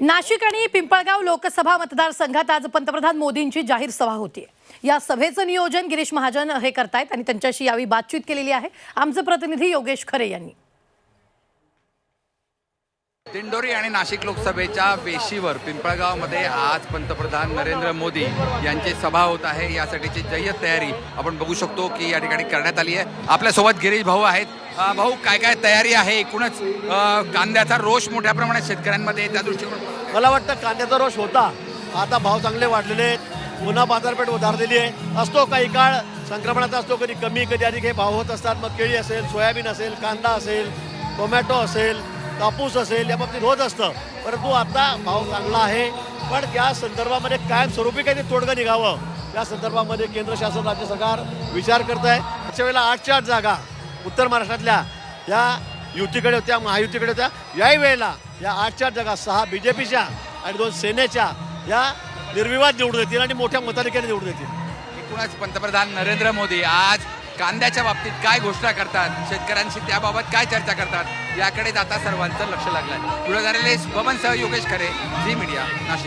नाशिक आणि पिंपळगाव लोकसभा मतदारसंघात आज पंतप्रधान मोदींची जाहीर सभा होती। या सभेचं नियोजन गिरीश महाजन हे करतायत आणि त्यांच्याशी यावेळी बातचीत केलेली आहे आमचे प्रतिनिधी योगेश खरे यांनी। दिंडोरी आणि नाशिक लोकसभेच्या वेशीवर पिंपळगावमध्ये आज पंतप्रधान नरेंद्र मोदी यांची सभा होत आहे। यासाठीची जय्यत तयारी आपण बघू शकतो की या ठिकाणी करण्यात आली आहे। आपल्यासोबत गिरीश भाऊ आहेत। भाऊ, काय काय तयारी आहे? एकूणच कांद्याचा रोष मोठ्या प्रमाणात शेतकऱ्यांमध्ये त्या दृष्टीने मला वाटतं कांद्याचा रोष होता, आता भाव चांगले वाढलेले आहेत, पुन्हा बाजारपेठ उधारलेली आहे। असतो काही काळ संक्रमणाचा असतो, कधी कमी कधी अधिक हे भाव होत असतात। मग केळी असेल, सोयाबीन असेल, कांदा असेल, टोमॅटो असेल, कापूस असेल, या बाबतीत होत असतं। परंतु आता भाव चांगला आहे, पण त्या संदर्भामध्ये कायमस्वरूपी काही तोडगं निघावं या संदर्भामध्ये केंद्र शासन राज्य सरकार विचार करत आहे। अशा वेळेला 8च्या 8 जागा उत्तर महाराष्ट्रातल्या या युतीकडे होत्या, महायुतीकडे होत्या। याही वेळेला या 8च्या 8 जागा 6 बीजेपीच्या आणि 2 सेनेच्या या निर्विवाद निवडून येतील आणि मोठ्या मताधिक्याने निवडून येतील। एकूणच पंतप्रधान नरेंद्र मोदी आज कांद्याच्या बाबतीत काय घोषणा करतात, शेतकऱ्यांशी त्याबाबत काय चर्चा करतात, याकडे आता सर्वांचं लक्ष लागलं आहे। बबन सह योगेश खरे, झी मीडिया, नाशिक।